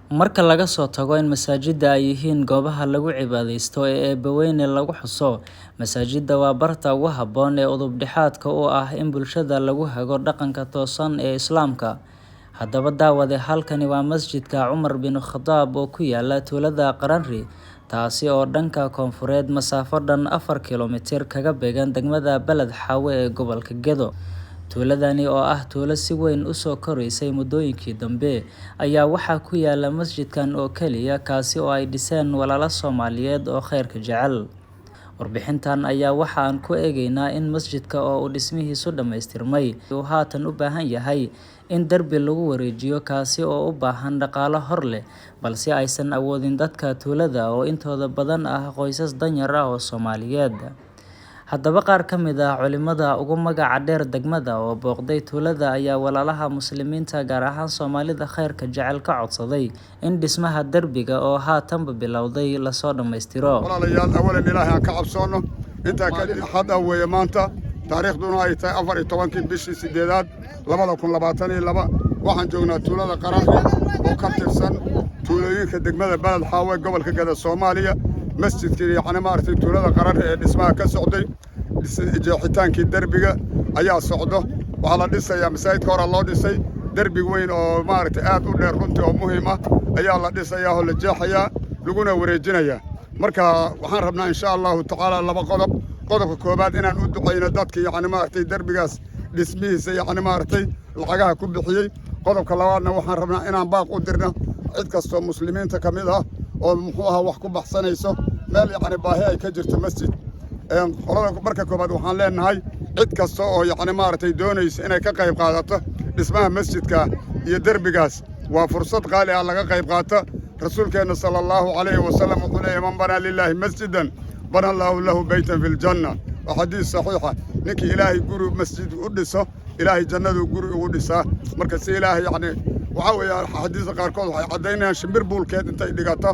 Marka laga soo tago in masaajidda ay yihiin goobaha lagu cibaadeysto ee eebbaweyne lagu xuso, masaajidda waa barta ugu habboon ee udub-dhexaadka u ah in bulshada lagu hago dhaqanka toosan ee Islaamka. Haddaba daawade, halkani waa masjidka Cumar bin Khadaab oo ku yaala tuulada Qaranri, taasi oo dhanka koonfureed masaafo dhan 4 kiiloomitir kaga beegan degmada Balad Xaawe ee gobolka Gedo. Tuuladani oo ah tuulo si weyn u soo koraysay muddooyinkii dambe ayaa waxaa ku yaala masjidkan oo kaliya kaasi oo ay dhiseen walaalo Soomaaliyeed oo khayrka jecel. Warbixintan ayaa waxa aan ku eegaynaa in masjidka oo uu dhismihiisu dhammaystirmay uu haatan u baahan yahay in darbi lagu wareejiyo kaasi oo u baahan dhaqaale hor leh, balse aysan awoodin dadka tuulada oo intooda badan ah qoysas danyar ah oo Soomaaliyeed. Haddaba qaar ka mid ah culimada ugu magaca dheer degmada oo booqday tuulada ayaa walaalaha muslimiinta gaar ahaan Soomaalida khayrka jecel ka codsaday in dhismaha darbiga oo haatanba bilowday la soo dhammaystiro. walaalayaal awalan ilaahay aan ka cabsoono intaa kadib hadda weeye maanta taariikhduna ay tahay 14 bishii 8 2022 waxaan joognaa tuulada Qaranri oo ka tirsan tuulooyinka degmada Balad Xaawe gobolka Gedo Soomaaliya. masjidkii yacni maartay tuulada Qaranri ee dhismaha ka socday jeexitaankii darbiga ayaa socdo. waxaa la dhisayaa masaajidka hore loo dhisay darbi weyn oo maartay aad u dheer runtii oo muhiim ah ayaa la dhisayaa oo la jeexayaa laguna wareejinayaa. marka waxaan rabnaa insha Allahu tacaala laba qodobka koobaad inaan u duceyno dadkii yacni maartay darbigaas dhismihiisa yacni maartay lacagaha ku bixiyay. qodobka labaadna waxaan rabnaa inaan baaq u dirno cid kastoo muslimiinta ka mid ah oo muxuu ahaa wax ku baxsanayso meel yacni baahi ay ka jirto masjid. qolada marka koobaad waxaan leenahay cid kasta oo yacni maartay doonaysa inay ka qayb qaadato dhismaha masjidka iyo darbigaas waa fursad qaali ah laga qayb qaato. rasuulkeena sallallahu alayhi wasallam wuxuu leeyahay man bana lillahi masjidan bana allahu lahu baytan fil janna. waa xadiis saxiixa ninkii ilaahay guri masjid u dhiso ilaahay jannadu guri ugu dhisaa. marka si ilaahay yacni waxa weeye xadiis qaarkood waxay cadeynayaan shimbir buulkeed intay dhigato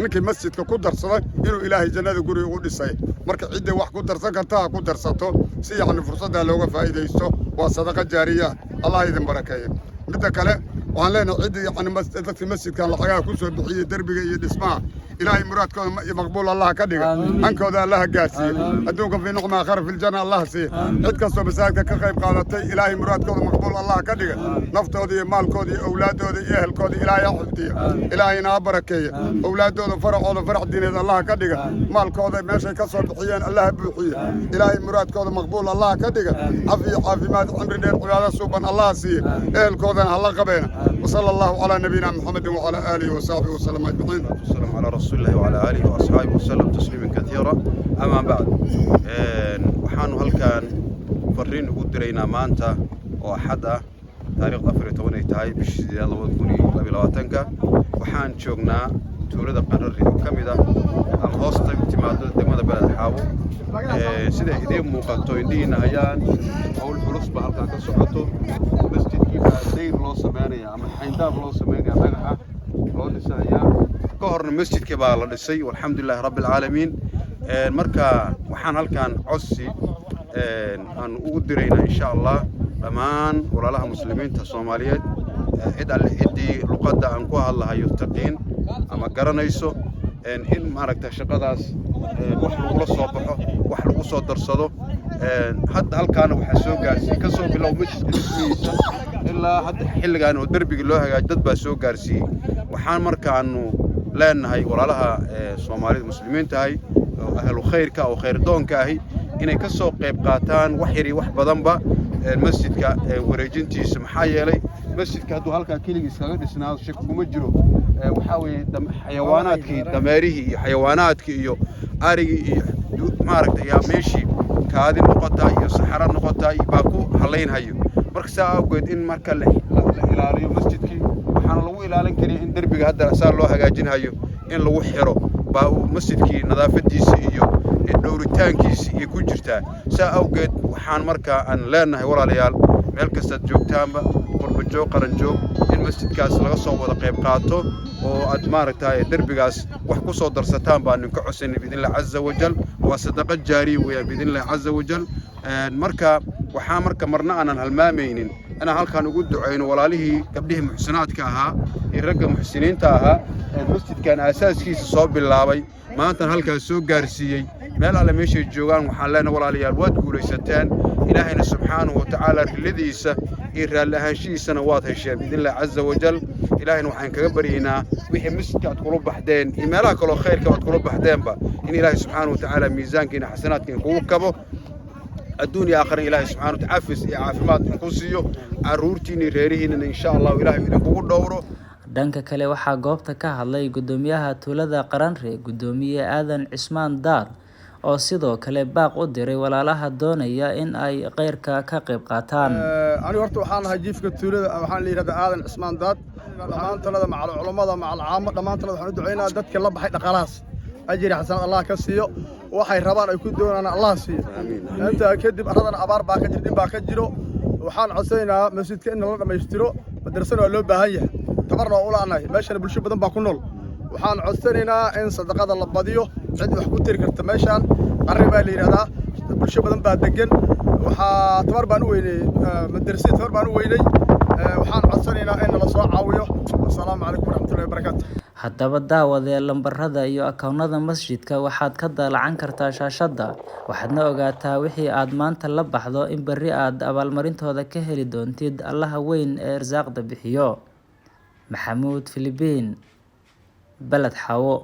ninkii masjidka ku darsaday inuu ilaahay jannada guri ugu dhisay. marka cidda wax ku darsan karta ku darsato si yacni fursadda looga faa'iideysto. waa sadaqa jaariya. allah idin barakeeyo. midda kale waxaan leenahay cidda yacni dadkii masjidkan lacagaha ku soo bixiyay darbiga iyo dhismaha ilaahay muraadkooda maqbuul allah ka dhiga hankooda allah gaarsiiyo adduunka fi nuqma akhira fil janna allah siiyo. cid kastoo masaajidka ka qayb qaadatay ilaahay muraadkooda maqbuul allah ka dhiga naftooda iyo maalkooda iyo awlaadooda iyo ehelkooda ilaahay ha xifdiyo ilaahayna ha barakeeyo awlaadooda faracooda farac diineed allah ka dhiga maalkooda meeshay ka soo bixiyeen allah ha buuxiyo ilaahay muraadkooda maqbuul allah ka dhiga cafiyo caafimaad cimri dheer cibaado suuban allah siiyo ehelkoodana ha la qabeena. وصلى الله على نبينا محمد وعلى آله وصحبه وسلم أجمعين. والسلام على رسول الله وعلى آله وأصحابه وسلم تسليما كثيرا. أما بعد waxaanu halkan fariin ugu diraynaa maanta oo axad ah taariikhda 14 ay tahay bishii 2022 waxaan joognaa tuulada Qaranri oo ka mid ah ama hoosta timaado degmada Balad Xaawo. sida idin muuqato indhiina hayaan hawl culus ba halkan ka socoto. masjidkii baa dayr loo sameeyaa ama xayndaab loo sameeyaa dhagaxa loo dhisayaa ka horna masjidkii baa la dhisay walxamdulilaahi rabbil caalamiin. marka waxaan halkan codsi aan ugu diraynaa insha Allah dhammaan walaalaha muslimiinta Soomaaliyeed cid alle cidii luqadda aan ku hadlahayo taqiin ama garanayso in maaragta shaqadaas wax lagu soo baxo wax lagu soo darsado. hadda halkaan waxa soo gaarsiin ka soo bilow masjidka dhismihiisa ilaa hadda xilligan oo darbiga loo hagaajiyo dad baa soo gaarsiiyay. waxaan markaanu leenahay walaalaha Soomaalida muslimiinta ah oo ahlu khayrka oo khayr doonka ah inay ka soo qayb qaataan wax yari wax badanba masjidka wareejintiisa. maxaa yeelay masjidka hadduu halkaa keligiis kaga dhisnaado shaki kuma jiro. waxaa weeye xayawaanaadkii dameerihii iyo xayawaanaadkii iyo arigii iyo maaragtay ayaa meeshii kaadi noqotaa iyo saxaro noqotaa baa ku halaynhayo. marka saa awgeed in marka la ilaaliyo masjidkii waxaana lagu ilaalin karaa in darbiga hadda saa loo hagaajinayo in lagu xiro baa masjidkii nadaafadiisa iyo dhowritaankiisa iyo ku jirtaa. saa awgeed waxaan markaa aan leenahay walaalayaal meel kasta joogtaanba qurba joog qaran joog in masjidkaas laga soo wada qayb qaato oo aad maaragtay darbigaas wax ku soo darsataan baan ninka codsanay bidin Allah azza wajal waa sadaqa jaariya weeyaan bidin Allah azza wajal. marka waxaa marka marna aanan halmaamaynin inaan halkaan ugu ducayno walaalihii gabdhihii muxsinaadka ahaa iyo ragga muxsiniinta ahaa ee masjidkan aasaaskiisa soo bilaabay maantana halkaas soo gaarsiiyey meel alle meeshay joogaan waxaan leenahay walaalayaal waad guulaysateen ilaahayna subxaanahu watacaala riladiisa iyo raalli ahaanshihiisana waad hesheen biidnillahi caza wajal ilaahayna waxaan kaga baryaynaa wixii masjidka aad kula baxdeen iyo meelaha kaloo khayrka aad kula baxdeenba in ilaahay subxaanahu watacaala miisaankiina xasanaadkiina kugu kabo adduun iyo aakhirana ilaahay subxaanahu watacaala cafis iyo caafimaad idinku siiyo carruurtiina iyo reerihiinana insha allahu ilaahay idinkugu dhowro. dhanka kale waxaa goobta ka hadlay gudoomiyaha tuulada Qaranre gudoomiye Aadan Cismaan Daad oo sidoo kale baaq u diray walaalaha doonaya in ay qeyrka ka qayb qaataan. aniga horta waxaan ahay jiifka tuulada waxaan la yiraahdaa Aadan Cismaan Daad dhammaan talada macal culimada macal caamo dhammaan talada waxaan u duceynaa dadka la baxay dhaqaalahaas ajri xasan Allah ka siiyo waxay rabaan ay ku doonaan Allah siiyo inta kadib aradana abaar baa ka jiro baa ka jiro waxaan codsanaynaa masjidka in la dhameystiro madrasada waa loo baahan yahay tabarna u laanahay meeshan bulsho badan baa ku nool waxaan codsanaynaa in sadaqada la badiyo cid wax ku tiri karta meeshan arrin baa la yiraahdaa bulsho badan baa degan waxa tabar baan u weynay madrasada tabar baan u weynay waxaan codsanaynaa in la soo caawiyo. Assalaamu calaykum waraxmatullaahi wabarakaatuh. haddaba daawadee lambarada iyo akoonnada masjidka waxaad ka daalacan kartaa shaashadda waxaadna ogaataa wixii aad maanta la baxdo in berri aad abaalmarintooda ka heli doontid allaha weyn ee irsaaqda bixiyo. Maxamuud Filibiin, Balad Xawo.